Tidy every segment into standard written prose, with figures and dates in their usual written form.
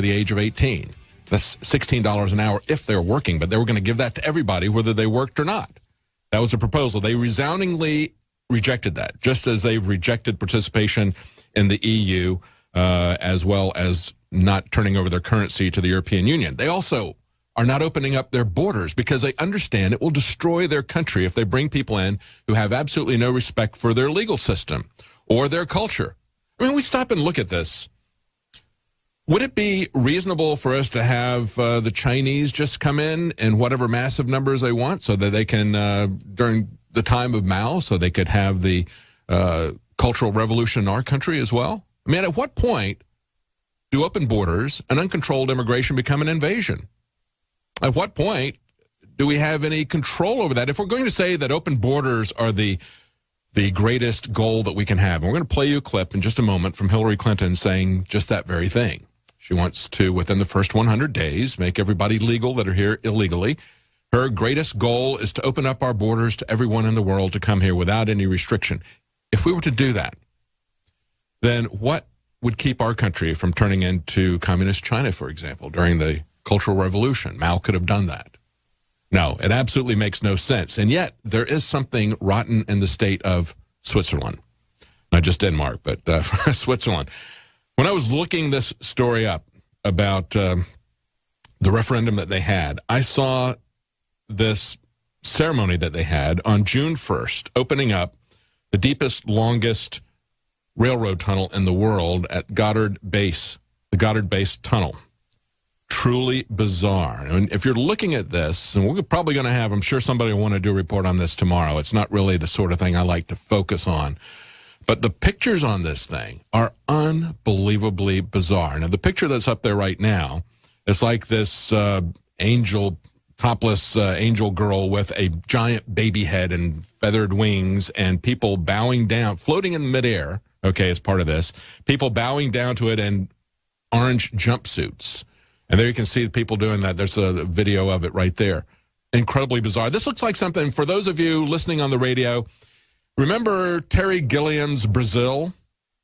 the age of 18. That's $16 an hour if they're working, but they were going to give that to everybody, whether they worked or not. That was a proposal. They resoundingly rejected that, just as they've rejected participation in the EU, as well as not turning over their currency to the European Union. They also are not opening up their borders because they understand it will destroy their country if they bring people in who have absolutely no respect for their legal system or their culture. I mean, we stop and look at this. Would it be reasonable for us to have the Chinese just come in whatever massive numbers they want so that they can, during the time of Mao, so they could have the Cultural Revolution in our country as well? I mean, at what point do open borders and uncontrolled immigration become an invasion? At what point do we have any control over that? If we're going to say that open borders are the greatest goal that we can have, and we're going to play you a clip in just a moment from Hillary Clinton saying just that very thing. She wants to, within the first 100 days, make everybody legal that are here illegally. Her greatest goal is to open up our borders to everyone in the world to come here without any restriction. If we were to do that, then what would keep our country from turning into communist China, for example, during the Cultural Revolution? Mao could have done that. No, it absolutely makes no sense. And yet, there is something rotten in the state of Switzerland. Not just Denmark, but Switzerland. When I was looking this story up about the referendum that they had, I saw this ceremony that they had on June 1st, opening up the deepest, longest railroad tunnel in the world at Goddard Base, the Goddard Base Tunnel. Truly bizarre. And if you're looking at this, and we're probably going to have, I'm sure somebody will want to do a report on this tomorrow. It's not really the sort of thing I like to focus on. But the pictures on this thing are unbelievably bizarre. Now, the picture that's up there right now is like this topless angel girl with a giant baby head and feathered wings, and people bowing down, floating in midair, okay, as part of this. People bowing down to it in orange jumpsuits. And there you can see the people doing that. There's a video of it right there. Incredibly bizarre. This looks like something, for those of you listening on the radio, remember Terry Gilliam's Brazil?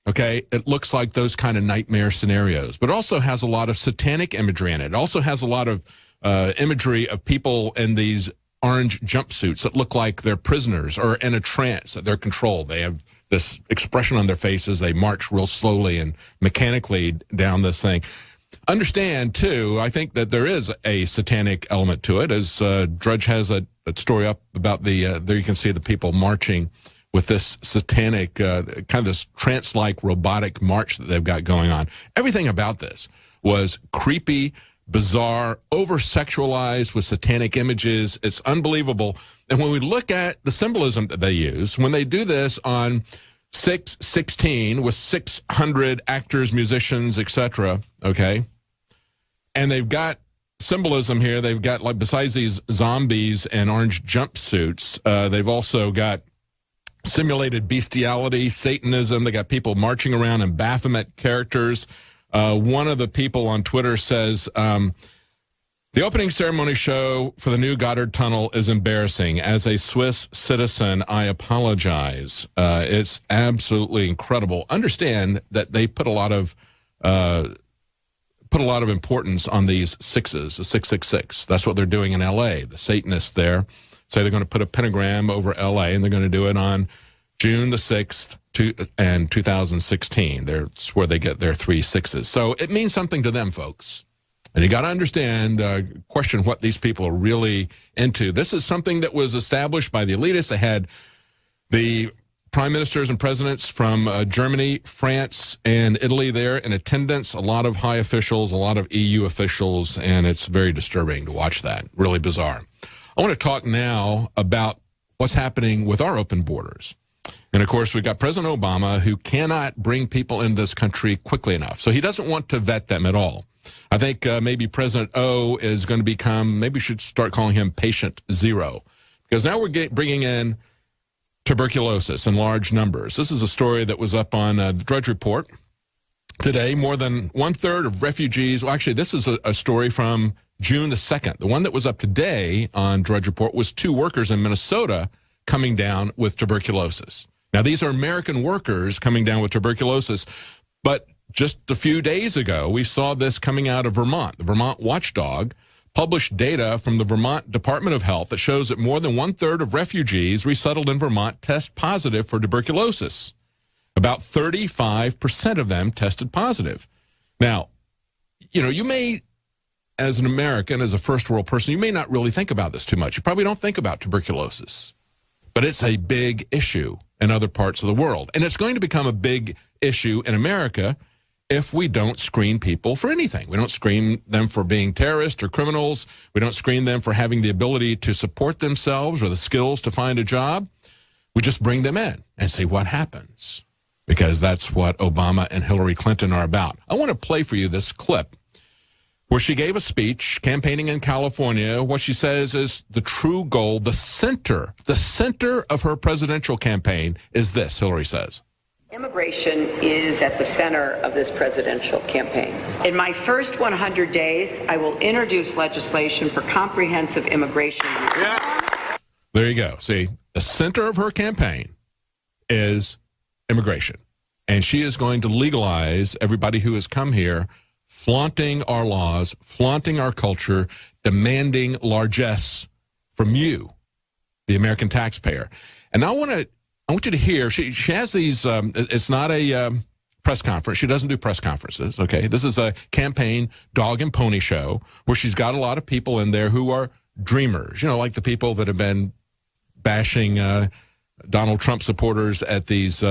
Okay, it looks like those kind of nightmare scenarios, but it also has a lot of satanic imagery in it. It also has a lot of imagery of people in these orange jumpsuits that look like they're prisoners or in a trance, that they're controlled. They have this expression on their faces. They march real slowly and mechanically down this thing. Understand, too, I think that there is a satanic element to it, as Drudge has a story up about there you can see the people marching with this satanic, kind of this trance-like robotic march that they've got going on. Everything about this was creepy, bizarre, over-sexualized with satanic images. It's unbelievable. And when we look at the symbolism that they use, when they do this on 6/16 with 600 actors, musicians, etc., okay, and they've got symbolism here. They've got, like, besides these zombies and orange jumpsuits, they've also got simulated bestiality, Satanism. They got people marching around in Baphomet characters. One of the people on Twitter says, the opening ceremony show for the new Goddard Tunnel is embarrassing. As a Swiss citizen, I apologize. It's absolutely incredible. Understand that they put a lot of importance on these sixes, the 666. That's what they're doing in L.A. The Satanists there say they're going to put a pentagram over L.A., and they're going to do it on June the 6th and 2016. That's where they get their 3 6s. So it means something to them, folks. And you got to understand, question what these people are really into. This is something that was established by the elitists. They had the prime ministers and presidents from Germany, France, and Italy there in attendance, a lot of high officials, a lot of EU officials, and it's very disturbing to watch that. Really bizarre. I want to talk now about what's happening with our open borders. And, of course, we've got President Obama, who cannot bring people into this country quickly enough. So he doesn't want to vet them at all. I think maybe President O is going to become, maybe we should start calling him Patient Zero, because now we're bringing in tuberculosis in large numbers. This is a story that was up on the Drudge Report today. More than 1/3 of refugees, well, actually, this is a story from June the 2nd. The one that was up today on Drudge Report was 2 workers in Minnesota coming down with tuberculosis. Now, these are American workers coming down with tuberculosis, but just a few days ago, we saw this coming out of Vermont. The Vermont Watchdog published data from the Vermont Department of Health that shows that more than 1/3 of refugees resettled in Vermont test positive for tuberculosis. About 35% of them tested positive. Now, you may, as an American, as a first world person, you may not really think about this too much. You probably don't think about tuberculosis, but it's a big issue in other parts of the world. And it's going to become a big issue in America if we don't screen people for anything. We don't screen them for being terrorists or criminals. We don't screen them for having the ability to support themselves or the skills to find a job. We just bring them in and see what happens, because that's what Obama and Hillary Clinton are about. I want to play for you this clip where she gave a speech campaigning in California. What she says is the true goal, the center of her presidential campaign is this, Hillary says. Immigration is at the center of this presidential campaign. In my first 100 days, I will introduce legislation for comprehensive immigration. Yeah. There you go. See, the center of her campaign is immigration. And she is going to legalize everybody who has come here, flaunting our laws, flaunting our culture, demanding largesse from you, the American taxpayer. And I want you to hear, she has these, it's not a press conference. She doesn't do press conferences, okay? This is a campaign dog and pony show where she's got a lot of people in there who are dreamers, like the people that have been bashing Donald Trump supporters at these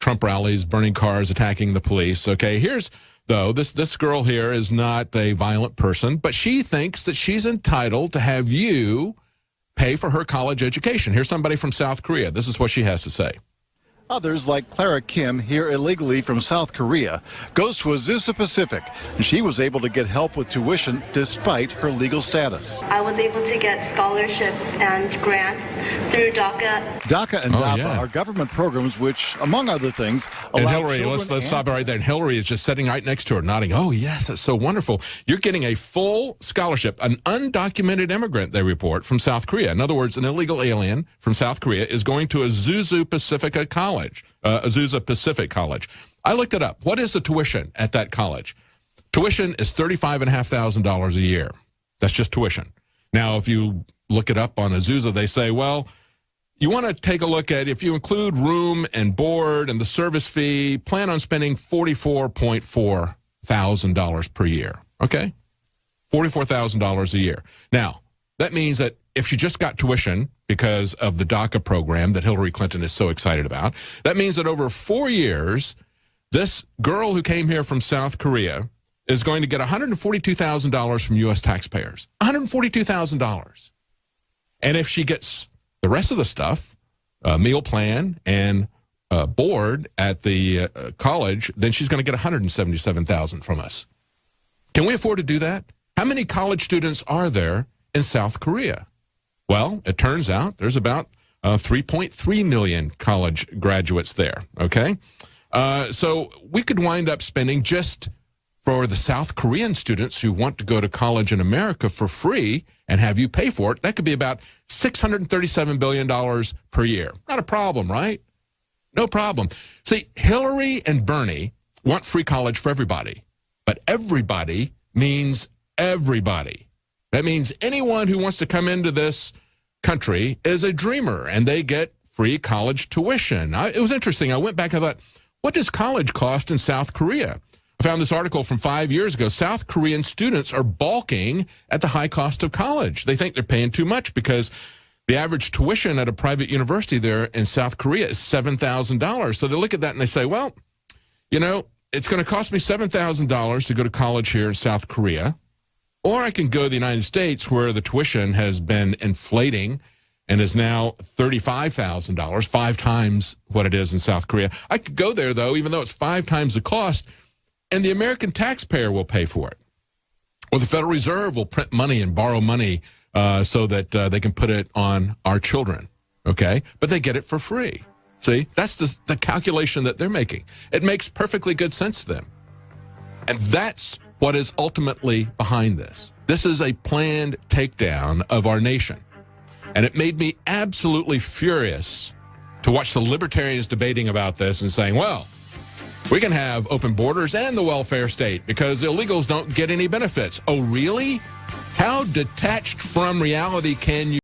Trump rallies, burning cars, attacking the police, okay? Here's, though, this girl here is not a violent person, but she thinks that she's entitled to have you pay for her college education. Here's somebody from South Korea. This is what she has to say. Others, like Clara Kim, here illegally from South Korea, goes to Azusa Pacific, and she was able to get help with tuition despite her legal status. I was able to get scholarships and grants through DACA. DACA and DAPA are government programs which, among other things, allow Hillary, let's stop it right there. And Hillary is just sitting right next to her, nodding. Oh, yes, that's so wonderful. You're getting a full scholarship. An undocumented immigrant, they report, from South Korea. In other words, an illegal alien from South Korea is going to Azusa Pacifica College. Azusa Pacific College. I looked it up. What is the tuition at that college? Tuition is $35,500 a year. That's just tuition. Now, if you look it up on Azusa, they say, well, you want to take a look at, if you include room and board and the service fee, plan on spending $44.4 thousand per year. Okay? $44,000 a year. Now, that means that if she just got tuition because of the DACA program that Hillary Clinton is so excited about, that means that over 4 years, this girl who came here from South Korea is going to get $142,000 from U.S. taxpayers. $142,000. And if she gets the rest of the stuff, meal plan and board at the college, then she's going to get $177,000 from us. Can we afford to do that? How many college students are there in South Korea? Well, it turns out there's about 3.3 million college graduates there, okay? So we could wind up spending, just for the South Korean students who want to go to college in America for free and have you pay for it, that could be about $637 billion per year. Not a problem, right? No problem. See, Hillary and Bernie want free college for everybody, but everybody means everybody. That means anyone who wants to come into this country is a dreamer, and they get free college tuition. It was interesting. I went back and thought, what does college cost in South Korea? I found this article from 5 years ago. South Korean students are balking at the high cost of college. They think they're paying too much because the average tuition at a private university there in South Korea is $7,000. So they look at that and they say, well, it's going to cost me $7,000 to go to college here in South Korea. Or I can go to the United States, where the tuition has been inflating and is now $35,000, 5 times what it is in South Korea. I could go there, though, even though it's 5 times the cost, and the American taxpayer will pay for it. Or the Federal Reserve will print money and borrow money so that they can put it on our children, okay? But they get it for free. See, that's the calculation that they're making. It makes perfectly good sense to them. And that's what is ultimately behind this. This is a planned takedown of our nation. And it made me absolutely furious to watch the libertarians debating about this and saying, well, We can have open borders and the welfare state because illegals don't get any benefits. Oh, really? How detached from reality can you